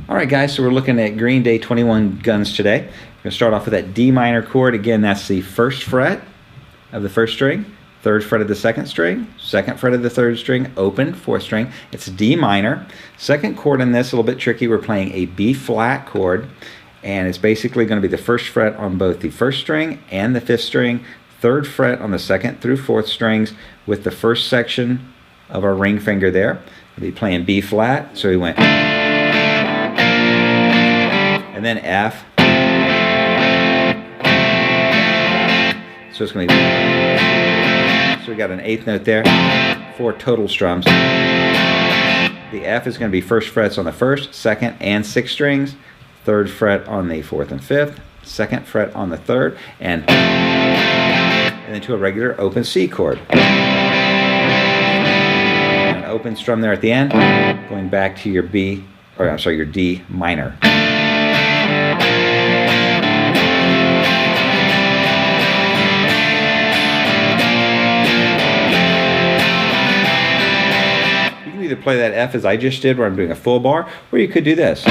All right, guys, so we're looking at Green Day 21 Guns today. We're going to start off with that D minor chord. Again, that's the first fret of the first string, third fret of the second string, second fret of the third string, open, fourth string. It's D minor. Second chord in this, a little bit tricky. We're playing a B flat chord, and it's basically going to be the first fret on both the first string and the fifth string, third fret on the second through fourth strings with the first section of our ring finger there. We'll be playing B flat, so we went, and then F. So it's going to be, so we got an eighth note there, 4 total strums. The F is going to be first frets on the first, second, and sixth strings, third fret on the fourth and fifth, second fret on the third, and then to a regular open C chord. And an open strum there at the end, going back to your B, or I'm sorry, your D minor. Either play that F as I just did where I'm doing a full bar, or you could do this.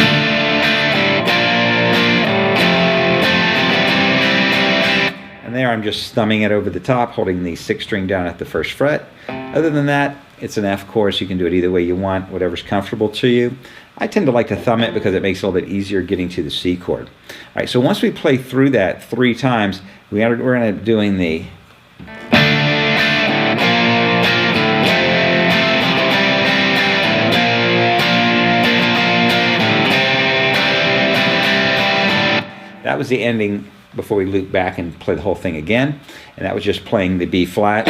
And there I'm just thumbing it over the top, holding the sixth string down at the first fret. Other than that, it's an F chord, so you can do it either way you want, whatever's comfortable to you. I tend to like to thumb it because it makes it a little bit easier getting to the C chord. All right, so once we play through that 3 times, we're going to be doing the That was the ending before we loop back and play the whole thing again. And that was just playing the B flat.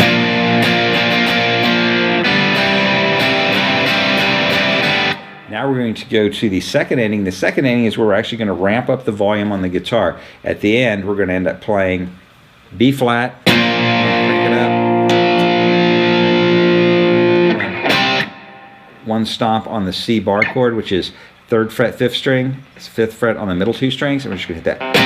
Now we're going to go to the second ending. The second ending is where we're actually going to ramp up the volume on the guitar. At the end, we're going to end up playing B flat, crank it up, one stomp on the C bar chord, which is third fret, fifth string, fifth fret on the middle 2 strings, and we're just going to hit that.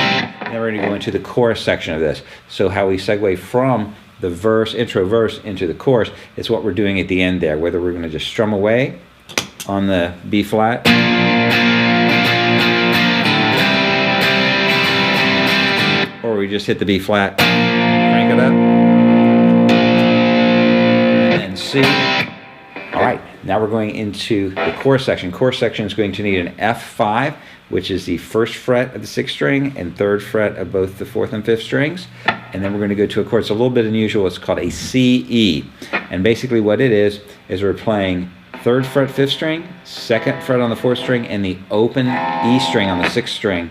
And then we're going to go into the chorus section of this. So how we segue from the verse, intro verse, into the chorus is what we're doing at the end there, whether we're going to just strum away on the B flat, or we just hit the B flat, crank it up, and then C. All right, now we're going into the chorus section. Chorus section is going to need an F5, which is the first fret of the sixth string and third fret of both the fourth and fifth strings. And then we're going to go to a chord. It's a little bit unusual. It's called a CE. And basically what it is we're playing third fret, fifth string, second fret on the fourth string, and the open E string on the sixth string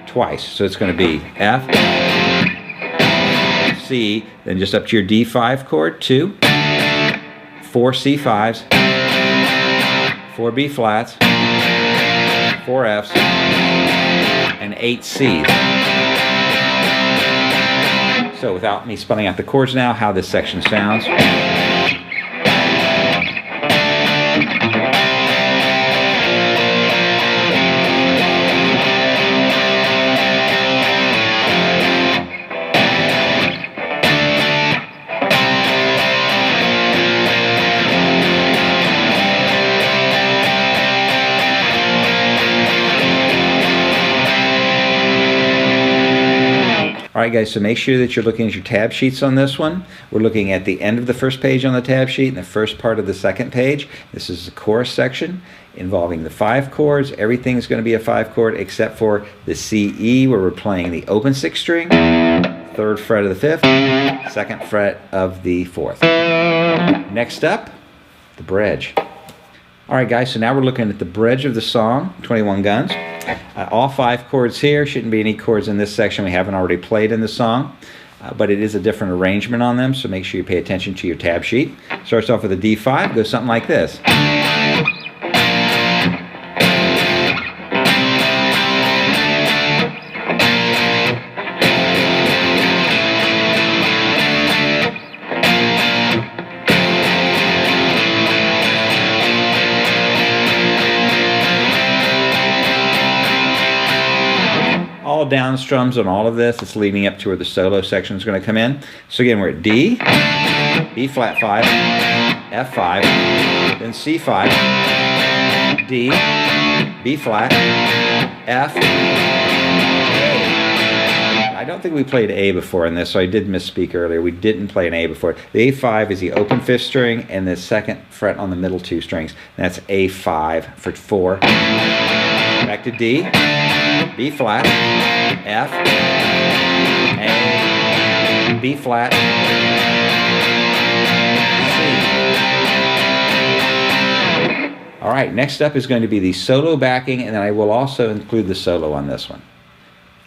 twice. So it's going to be F, C, then just up to your D5 chord, 2, 4 C5s, 4 B flats, 4 Fs, and 8 Cs. So without me spelling out the chords now, how this section sounds. All right, guys, so make sure that you're looking at your tab sheets on this one. We're looking at the end of the first page on the tab sheet and the first part of the second page. This is the chorus section involving the 5 chords. Everything is going to be a 5 chord except for the CE, where we're playing the open sixth string, third fret of the fifth, second fret of the fourth. Next up, the bridge. All right, guys, so now we're looking at the bridge of the song, 21 Guns. All 5 chords here. Shouldn't be any chords in this section we haven't already played in the song, but it is a different arrangement on them, so make sure you pay attention to your tab sheet. Starts off with a D5, goes something like this. All down strums on all of this. It's leading up to where the solo section is going to come in. So again, we're at D, B flat 5, F5, then C5, D, B flat, F, I don't think we played A before in this, so I did misspeak earlier. We didn't play an A before. The A5 is the open fifth string and the second fret on the middle two strings. That's A5 for 4. Back to D, B flat, F, A, B flat, C. All right, next up is going to be the solo backing, and then I will also include the solo on this one.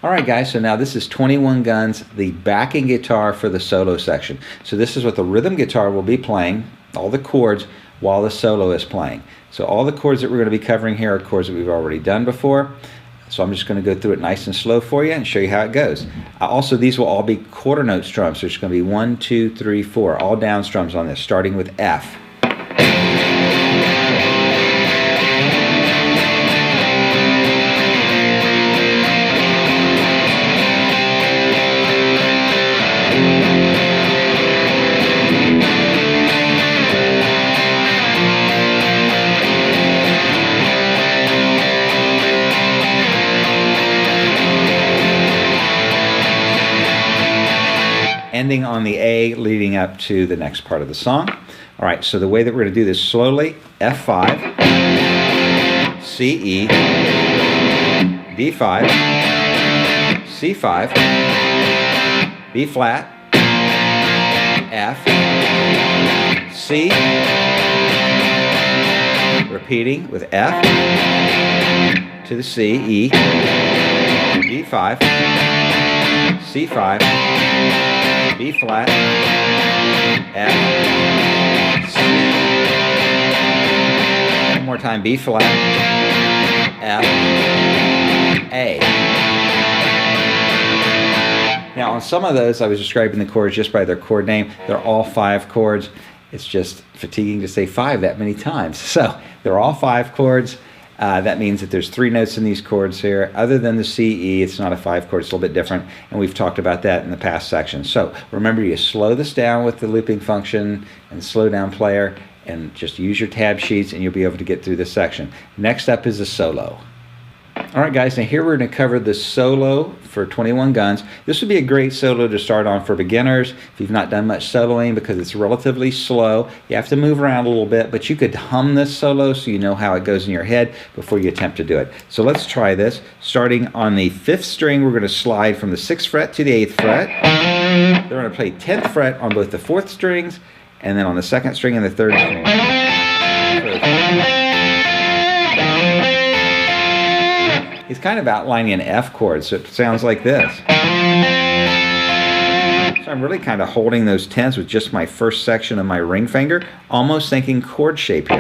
All right, guys, so now this is 21 Guns, the backing guitar for the solo section. So this is what the rhythm guitar will be playing, all the chords, while the solo is playing. So all the chords that we're going to be covering here are chords that we've already done before. So I'm just going to go through it nice and slow for you and show you how it goes. Also, these will all be quarter note strums. So it's going to be 1, 2, 3, 4, all down strums on this, starting with F. Ending on the A, leading up to the next part of the song. All right, so the way that we're going to do this slowly, F5, C, E, D5, C5, B flat, F, C, repeating with F to the C, E, D5, C5, B flat, F, C. One more time, B flat, F, A. Now on some of those, I was describing the chords just by their chord name. They're all 5 chords. It's just fatiguing to say 5 that many times. So they're all 5 chords. That means that there's 3 notes in these chords here. Other than the C, E, it's not a 5 chord, it's a little bit different, and we've talked about that in the past section. So remember, you slow this down with the looping function and slow down player, and just use your tab sheets and you'll be able to get through this section. Next up is the solo. All right, guys, now here we're going to cover the solo for 21 Guns. This would be a great solo to start on for beginners if you've not done much soloing, because it's relatively slow. You have to move around a little bit, but you could hum this solo so you know how it goes in your head before you attempt to do it. So let's try this. Starting on the 5th string, we're going to slide from the 6th fret to the 8th fret. Then we're going to play 10th fret on both the 4th strings, and then on the 2nd string and the 3rd string. He's kind of outlining an F chord, so it sounds like this. So I'm really kind of holding those 10s with just my first section of my ring finger, almost thinking chord shape here.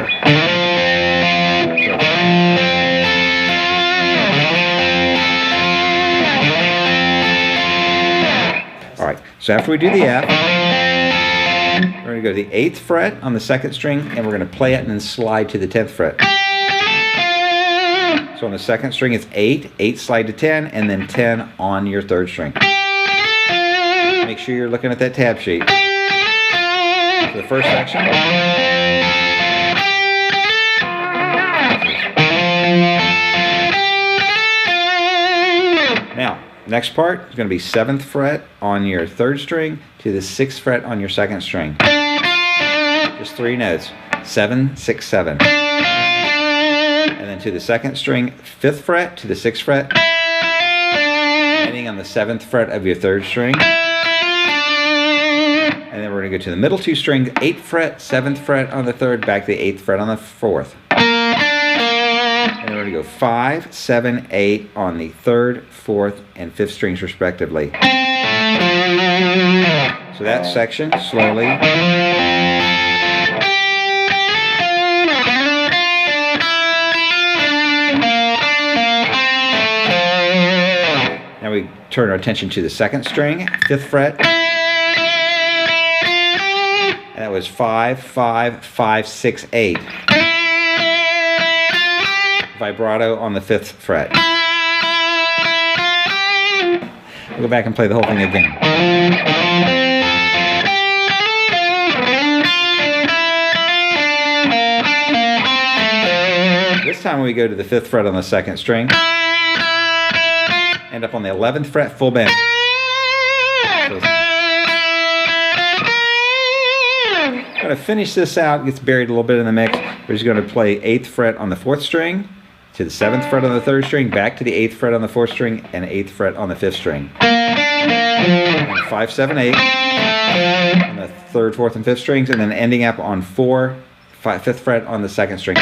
All right, so after we do the F, we're going to go to the 8th fret on the 2nd string, and we're going to play it and then slide to the 10th fret. So on the 2nd string it's 8, 8 slide to 10, and then 10 on your 3rd string. Make sure you're looking at that tab sheet. So the first section. Now, next part is going to be 7th fret on your 3rd string to the 6th fret on your 2nd string. Just 3 notes, 7, 6, 7. And then to the 2nd string, 5th fret to the 6th fret, ending on the 7th fret of your 3rd string. And then we're going to go to the middle 2 strings, 8th fret, 7th fret on the 3rd, back to the 8th fret on the 4th. And then we're going to go 5, 7, 8 on the 3rd, 4th, and 5th strings respectively. So that section, slowly. Now we turn our attention to the 2nd string, 5th fret. And that was 5, 5, 5, 6, 8. Vibrato on the 5th fret. We'll go back and play the whole thing again. This time when we go to the 5th fret on the 2nd string, end up on the 11th fret, full bend. So I'm going to finish this out. It gets buried a little bit in the mix. We're just going to play 8th fret on the 4th string, to the 7th fret on the 3rd string, back to the 8th fret on the 4th string, and 8th fret on the 5th string. And 5, 7, 8 on the 3rd, 4th, and 5th strings, and then ending up on 4, 5th fret on the 2nd string.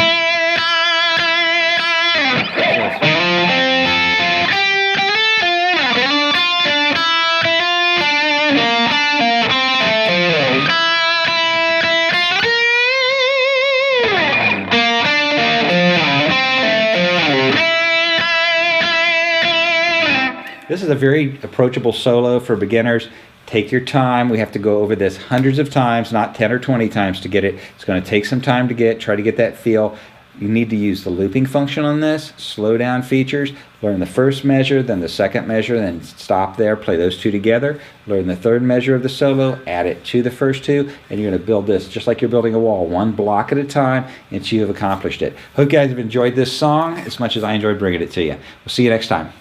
This is a very approachable solo for beginners. Take your time. We have to go over this hundreds of times, not 10 or 20 times to get it. It's going to take some time to get, try to get that feel. You need to use the looping function on this, slow down features, learn the first measure, then the second measure, then stop there, play those two together, learn the third measure of the solo, add it to the first two, and you're going to build this just like you're building a wall, one block at a time, until you have accomplished it. Hope you guys have enjoyed this song as much as I enjoyed bringing it to you. We'll see you next time.